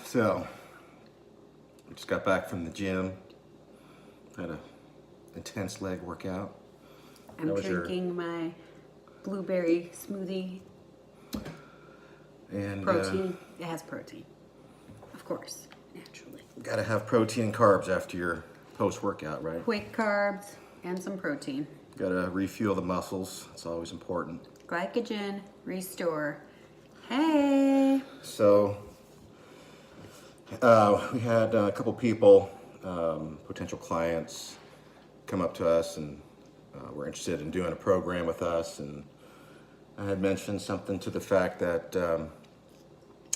So, just got back from the gym. Had a intense leg workout. I'm drinking my blueberry smoothie. And Protein. It has protein. Of course, naturally. Gotta have protein and carbs after your post-workout, right? Quick carbs and some protein. Gotta refuel the muscles. It's always important. Glycogen, restore. Hey! So, we had a couple people, potential clients, come up to us and were interested in doing a program with us. And I had mentioned something to the fact that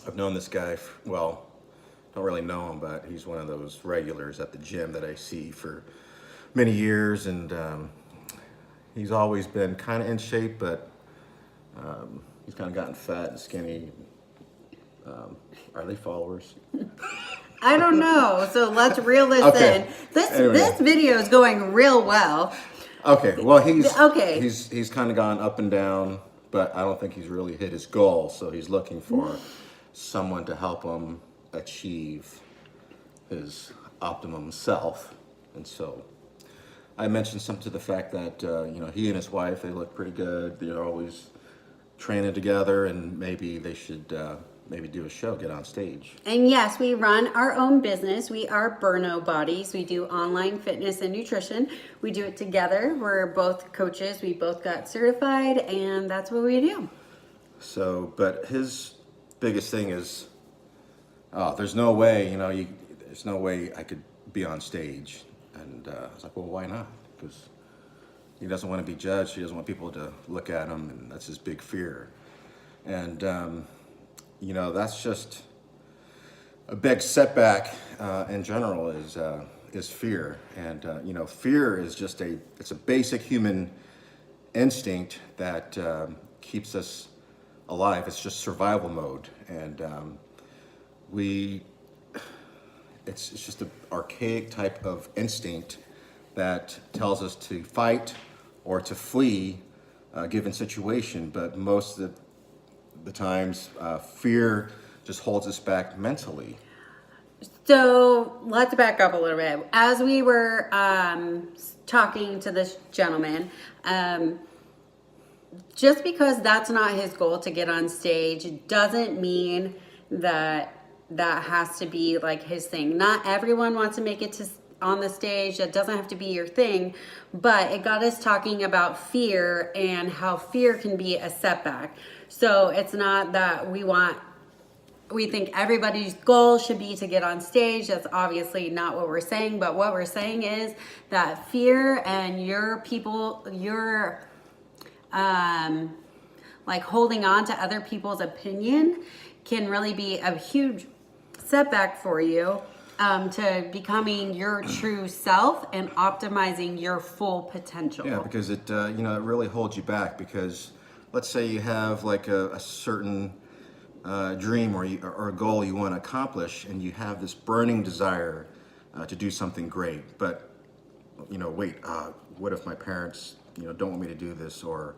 I've known this guy, well, don't really know him, but he's one of those regulars at the gym that I see for many years. And he's always been kind of in shape, but he's kind of gotten fat and skinny. Are they followers? I don't know. So let's reel this Okay. in. This video is going real well. Okay, well he's kind of gone up and down, but I don't think he's really hit his goal. So he's looking for someone to help him achieve his optimum self. And so I mentioned something to the fact that he and his wife, they look pretty good. They're always training together, and maybe they should maybe do a show, get on stage. And yes, we run our own business. We are Burno Bodies. We do online fitness and nutrition. We do it together. We're both coaches. We both got certified, and that's what we do. So, but his biggest thing is, there's no way, there's no way I could be on stage. And I was like, well, why not? Because he doesn't want to be judged. He doesn't want people to look at him, and that's his big fear. And, that's just a big setback in general is fear. And, fear is just it's a basic human instinct that keeps us alive. It's just survival mode. And it's just an archaic type of instinct that tells us to fight or to flee a given situation. But most of the times, fear just holds us back mentally. So let's back up a little bit. As we were talking to this gentleman, just because that's not his goal to get on stage doesn't mean that has to be like his thing. Not everyone wants to make it on the stage. That doesn't have to be your thing, but it got us talking about fear and how fear can be a setback. So it's not that we think everybody's goal should be to get on stage. That's obviously not what we're saying, but what we're saying is that fear and your like holding on to other people's opinion can really be a huge setback for you to becoming your true self and optimizing your full potential. Yeah, because it really holds you back. Because let's say you have like a certain dream or a goal you want to accomplish, and you have this burning desire to do something great. But what if my parents don't want me to do this, or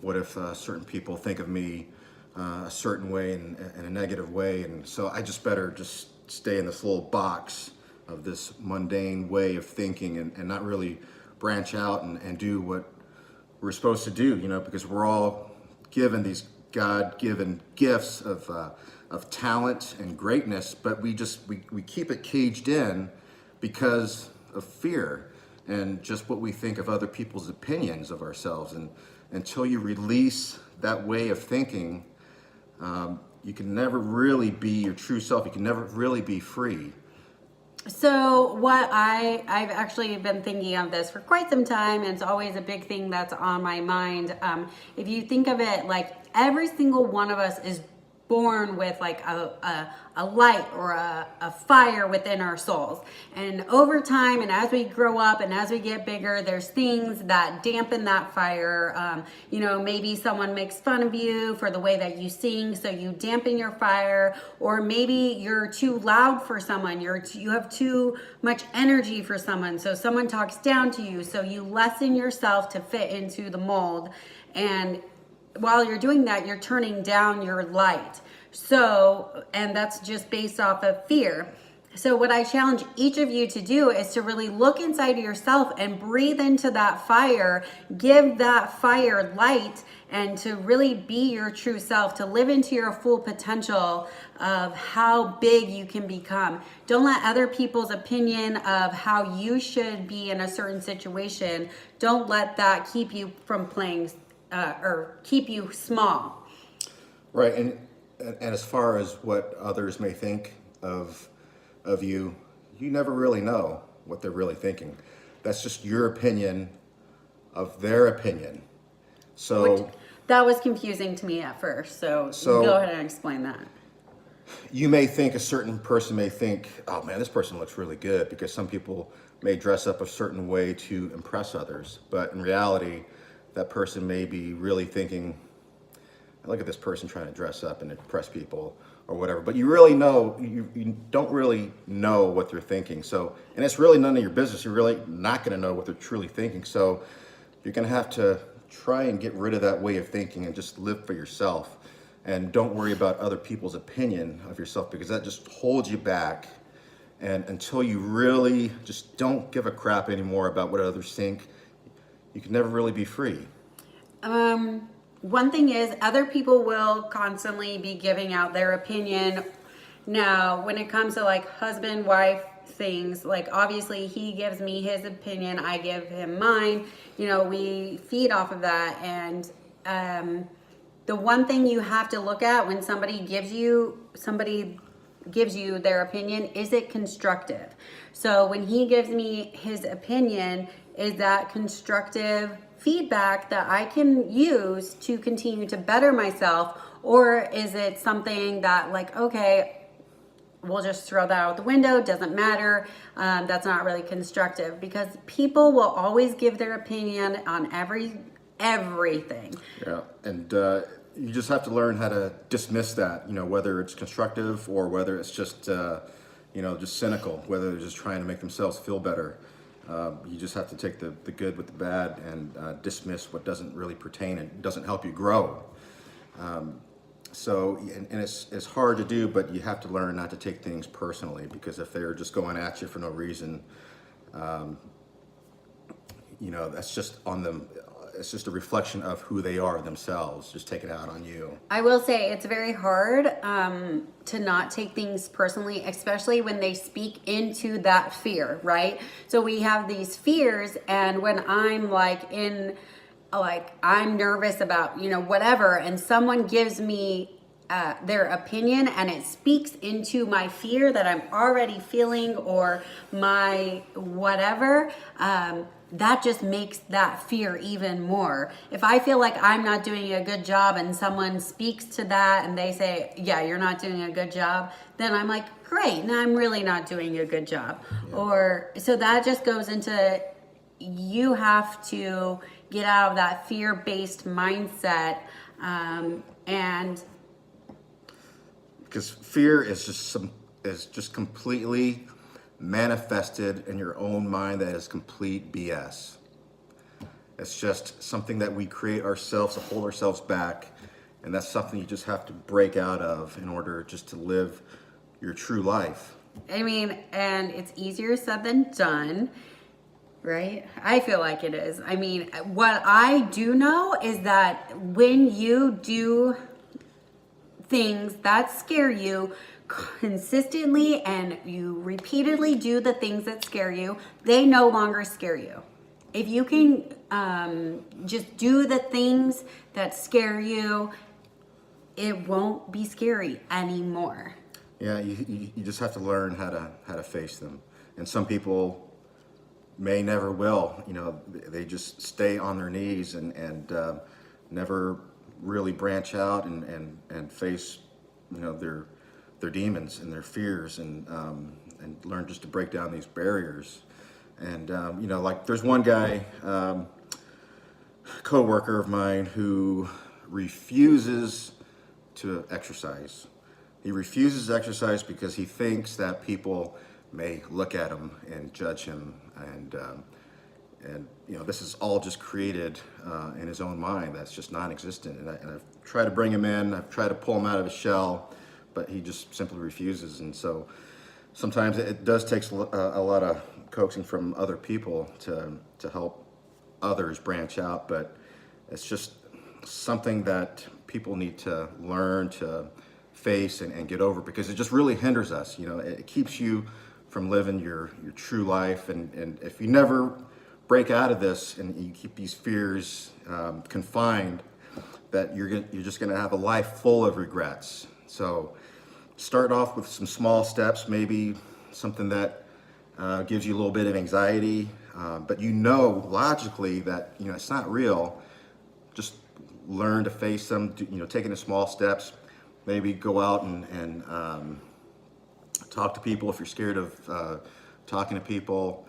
what if certain people think of me a certain way in a negative way, and so I just better just stay in this little box of this mundane way of thinking and not really branch out and do what we're supposed to do, because we're all given these God-given gifts of talent and greatness, but we keep it caged in because of fear and just what we think of other people's opinions of ourselves. And until you release that way of thinking, you can never really be your true self. You can never really be free. So what I've actually been thinking of this for quite some time, and it's always a big thing that's on my mind. If you think of it, like every single one of us is born with like a light or a fire within our souls, and over time and as we grow up and as we get bigger, there's things that dampen that fire. Maybe someone makes fun of you for the way that you sing, so you dampen your fire, or maybe you're too loud for someone, you have too much energy for someone, so someone talks down to you, so you lessen yourself to fit into the mold. And while you're doing that, you're turning down your light. So, and that's just based off of fear. So, what I challenge each of you to do is to really look inside of yourself and breathe into that fire, give that fire light, and to really be your true self, to live into your full potential of how big you can become. Don't let other people's opinion of how you should be in a certain situation, don't let that keep you from playing or keep you small. Right, and as far as what others may think of you, you never really know what they're really thinking. That's just your opinion of their opinion. So That was confusing to me at first, so go ahead and explain that. you may think a certain person may think, oh man, this person looks really good, because some people may dress up a certain way to impress others. But in reality, that person may be really thinking, look at this person trying to dress up and impress people or whatever. But you really know, you don't really know what they're thinking. So, and it's really none of your business. You're really not going to know what they're truly thinking. So you're going to have to try and get rid of that way of thinking and just live for yourself. And don't worry about other people's opinion of yourself, because that just holds you back. And until you really just don't give a crap anymore about what others think, you can never really be free. One thing is, other people will constantly be giving out their opinion. Now, when it comes to like husband, wife things, like obviously he gives me his opinion, I give him mine. You know, we feed off of that. And the one thing you have to look at when somebody gives you their opinion, is it constructive? So when he gives me his opinion, is that constructive feedback that I can use to continue to better myself? Or is it something that like, okay, we'll just throw that out the window, doesn't matter, that's not really constructive? Because people will always give their opinion on everything. Yeah, and you just have to learn how to dismiss that, whether it's constructive or whether it's just, just cynical, whether they're just trying to make themselves feel better. You just have to take the good with the bad and dismiss what doesn't really pertain and doesn't help you grow. And it's hard to do, but you have to learn not to take things personally, because if they're just going at you for no reason, that's just on them. It's just a reflection of who they are themselves, just take it out on you. I will say it's very hard to not take things personally, especially when they speak into that fear, right? So we have these fears, and when I'm I'm nervous about, whatever, and someone gives me their opinion and it speaks into my fear that I'm already feeling, or my whatever, that just makes that fear even more. If I feel like I'm not doing a good job and someone speaks to that and they say, yeah, you're not doing a good job, then I'm like, great, now I'm really not doing a good job. Yeah. Or so that just goes into, you have to get out of that fear-based mindset, and because fear is just completely manifested in your own mind. That is complete BS. It's just something that we create ourselves to hold ourselves back, and that's something you just have to break out of in order just to live your true life. I mean, and it's easier said than done, right? I feel like it is. I mean, what I do know is that when you do things that scare you consistently and you repeatedly do the things that scare you, they no longer scare you. If you can just do the things that scare you, it won't be scary anymore. Yeah, you just have to learn how to face them. And some people may never will. They just stay on their knees and never really branch out and face their demons and their fears, and learn just to break down these barriers. And like there's one guy, co-worker of mine, who refuses to exercise. He refuses exercise because he thinks that people may look at him and judge him, and this is all just created in his own mind. That's just non-existent. And I've tried to bring him in. I've tried to pull him out of his shell, but he just simply refuses. And so sometimes it does take a lot of coaxing from other people to help others branch out, but it's just something that people need to learn to face and get over, because it just really hinders us. You know, it keeps you from living your true life. And if you never break out of this and you keep these fears confined, that you're just gonna have a life full of regrets. So start off with some small steps, maybe something that gives you a little bit of anxiety, but you know logically that it's not real. Just learn to face them. Taking the small steps. Maybe go out and talk to people if you're scared of talking to people.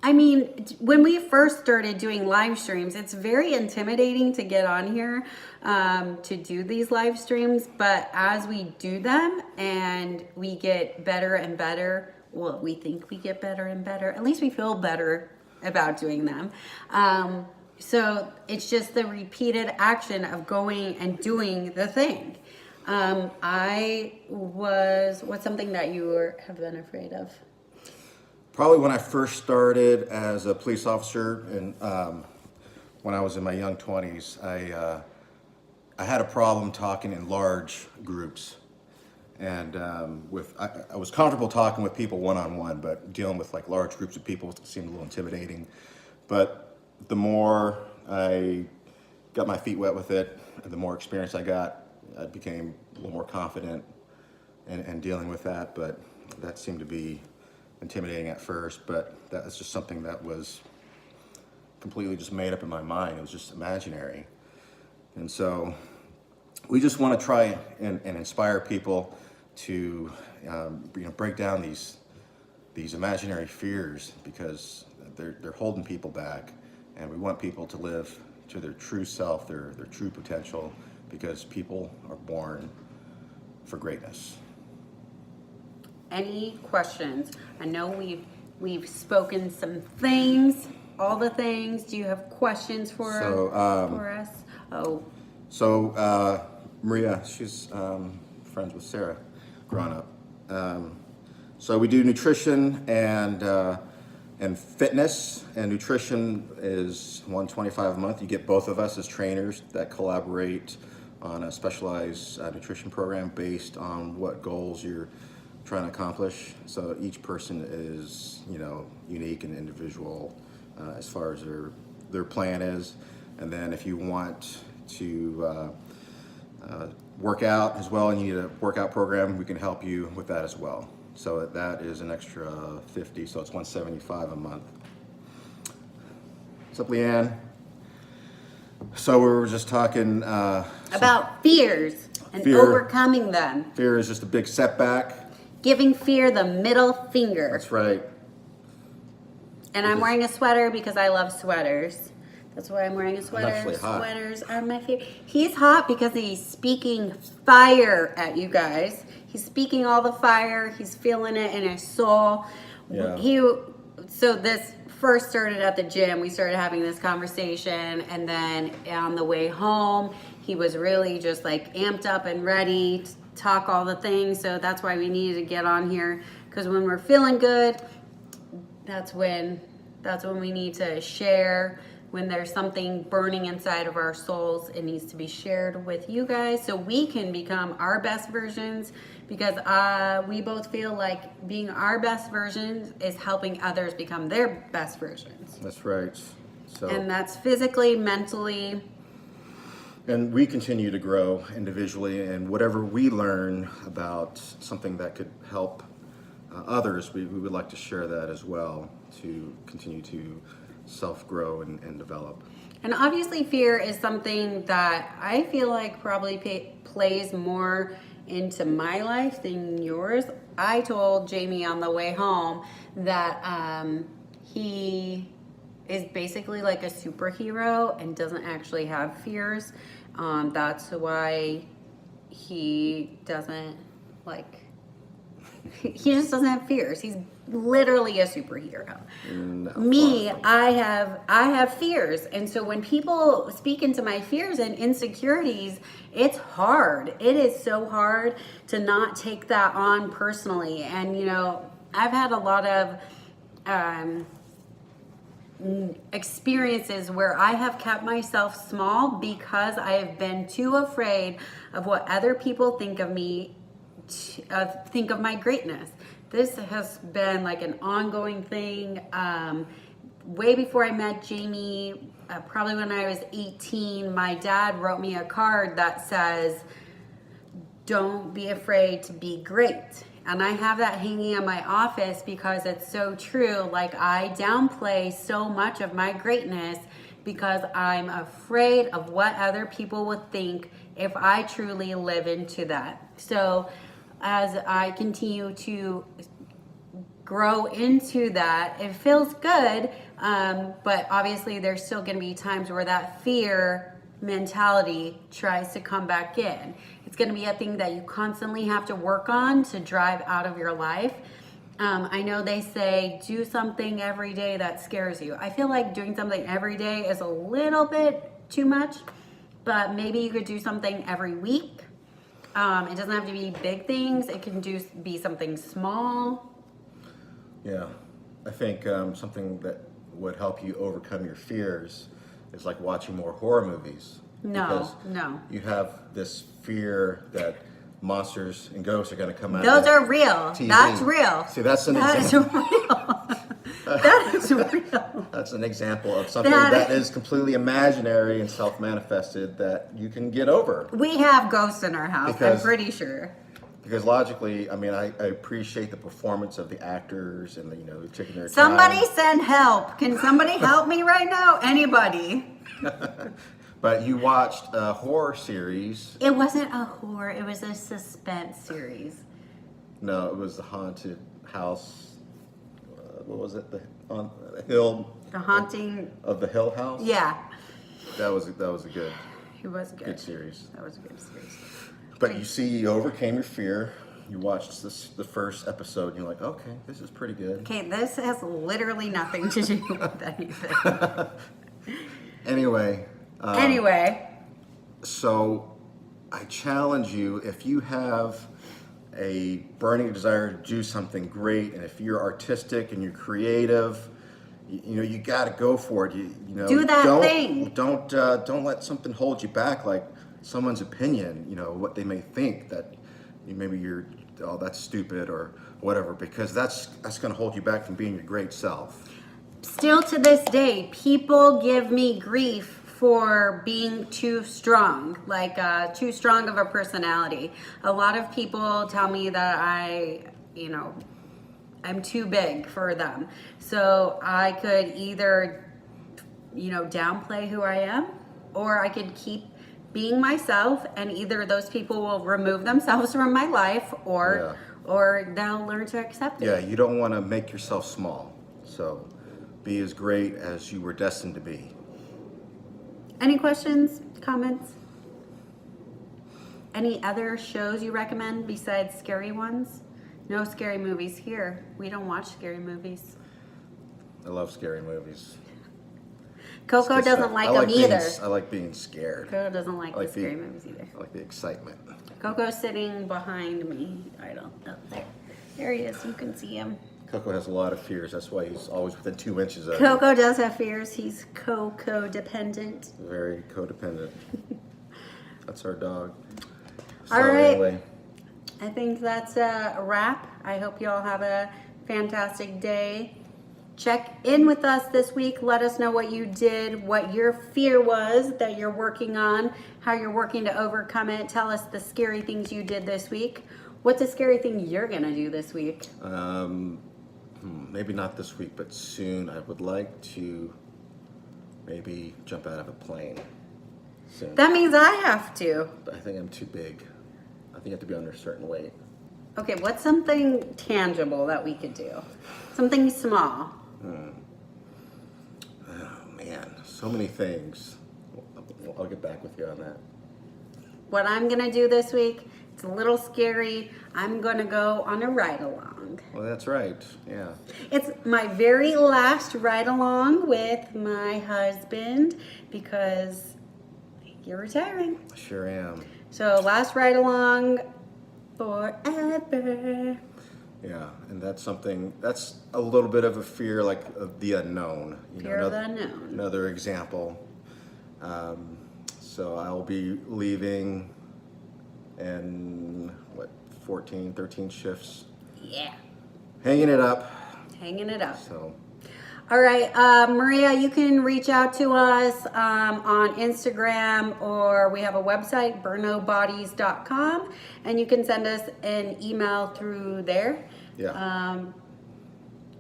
I mean, when we first started doing live streams, it's very intimidating to get on here to do these live streams. But as we do them and we get better and better, well, we think we get better and better. At least we feel better about doing them. So it's just the repeated action of going and doing the thing. What's something that you have been afraid of? Probably when I first started as a police officer, and when I was in my young 20s, I had a problem talking in large groups. And I was comfortable talking with people one-on-one, but dealing with like large groups of people seemed a little intimidating. But the more I got my feet wet with it, and the more experience I got, I became a little more confident in dealing with that. But that seemed to be intimidating at first, but that was just something that was completely just made up in my mind. It was just imaginary. And so we just want to try and inspire people to break down these imaginary fears, because they're holding people back, and we want people to live to their true self, their true potential, because people are born for greatness. Any questions? I know we've spoken some things, all the things. Do you have questions for us? Oh. So Maria, she's friends with Sarah, growing up. So we do nutrition and fitness. And nutrition is $125 a month. You get both of us as trainers that collaborate on a specialized nutrition program based on what goals you're trying to accomplish. So each person is, unique and individual as far as their plan is. And then if you want to work out as well and you need a workout program, we can help you with that as well. So that is an extra $50, so it's $175 a month. What's up, Leanne? So we were just talking about fears and overcoming them. Fear is just a big setback. Giving fear the middle finger. That's right. And I'm wearing a sweater because I love sweaters. That's why I'm wearing a sweater. I'm actually hot. Sweaters are my favorite. He's hot because he's speaking fire at you guys. He's speaking all the fire. He's feeling it in his soul. Yeah. So this first started at the gym. We started having this conversation, and then on the way home, he was really just like amped up and ready to talk all the things. So that's why we needed to get on here, because when we're feeling good, that's when we need to share. When there's something burning inside of our souls, it needs to be shared with you guys so we can become our best versions, because we both feel like being our best versions is helping others become their best versions. That's right. So, and that's physically, mentally. And we continue to grow individually, and whatever we learn about something that could help others, we would like to share that as well, to continue to self-grow and develop. And obviously fear is something that I feel like probably plays more into my life than yours. I told Jamie on the way home that he is basically like a superhero and doesn't actually have fears. That's why he doesn't like He just doesn't have fears. He's literally a superhero. No, Me, far from I have fears. And so when people speak into my fears and insecurities, it's hard. It is so hard to not take that on personally. And I've had a lot of experiences where I have kept myself small because I have been too afraid of what other people think of me, think of my greatness. This has been like an ongoing thing. Way before I met Jamie, probably when I was 18, my dad wrote me a card that says, "Don't be afraid to be great." And I have that hanging in my office because it's so true. Like, I downplay so much of my greatness because I'm afraid of what other people would think if I truly live into that. So as I continue to grow into that, it feels good, but obviously there's still going to be times where that fear mentality tries to come back in. It's going to be a thing that you constantly have to work on to drive out of your life. I know they say do something every day that scares you. I feel like doing something every day is a little bit too much, but maybe you could do something every week. It doesn't have to be big things. It can be something small. Yeah, I think something that would help you overcome your fears is like watching more horror movies. No. You have this fear that monsters and ghosts are going to come out. Those of are real. TV. That's real. See, that's an That is example. real. That is real. That's an example of something that is completely imaginary and self-manifested that you can get over. We have ghosts in our house, I'm pretty sure. Because logically, I mean, I appreciate the performance of the actors and the taking their Somebody time. send help. Can somebody help me right now? Anybody? But you watched a horror series. It wasn't a horror. It was a suspense series. No, it was the haunted house. What was it? On the hill. The Haunting. Of the Hill House. Yeah. That was a good. It was good. Good series. That was a good series. But you overcame your fear. You watched the first episode, and you're like, okay, this is pretty good. Okay, this has literally nothing to do with anything. Anyway. So I challenge you, if you have a burning desire to do something great, and if you're artistic and you're creative, you got to go for it. Do that thing. Don't let something hold you back, like someone's opinion, what they may think that maybe that's stupid or whatever, because that's going to hold you back from being your great self. Still to this day, people give me grief for being too strong, like too strong of a personality. A lot of people tell me that I'm too big for them. So I could either, downplay who I am, or I could keep being myself, and either those people will remove themselves from my life, or they'll learn to accept it. Yeah, you don't want to make yourself small. So be as great as you were destined to be. Any questions, comments? Any other shows you recommend besides scary ones? No scary movies here. We don't watch scary movies. I love scary movies. Coco doesn't like them either. I like being scared. Coco doesn't like the scary movies either. I like the excitement. Coco's sitting behind me. I don't know. There he is. You can see him. Coco has a lot of fears. That's why he's always within 2 inches of Coco does have fears. He's Coco-dependent. Very codependent. That's our dog. All right. Anyway. I think that's a wrap. I hope you all have a fantastic day. Check in with us this week. Let us know what you did, what your fear was that you're working on, how you're working to overcome it. Tell us the scary things you did this week. What's a scary thing you're going to do this week? Maybe not this week, but soon. I would like to maybe jump out of a plane soon. That means I have to. I think I'm too big. I think you have to be under a certain weight. Okay, what's something tangible that we could do? Something small. Oh, man. So many things. I'll get back with you on that. What I'm going to do this week It's a little scary. I'm gonna go on a ride along. Well, that's right. Yeah. It's my very last ride along with my husband because you're retiring. Sure am. So last ride along forever. Yeah, and that's something, that's a little bit of a fear, like of the unknown. Fear of the unknown. Another example. So I'll be leaving in, 13 shifts. Yeah. Hanging it up. Hanging it up. So, All right, Maria, you can reach out to us on Instagram, or we have a website, burnobodies.com, and you can send us an email through there. yeah.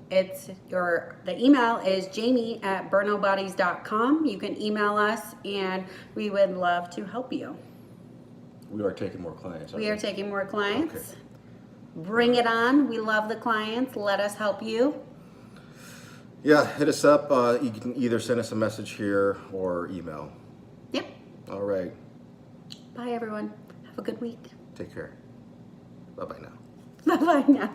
The email is jamie@burnobodies.com. You can email us, and we would love to help you. We are taking more clients. We are taking more clients. Okay. Bring it on. We love the clients. Let us help you. Yeah, hit us up. You can either send us a message here or email. Yep. All right. Bye, everyone. Have a good week. Take care. Bye-bye now. Bye-bye now.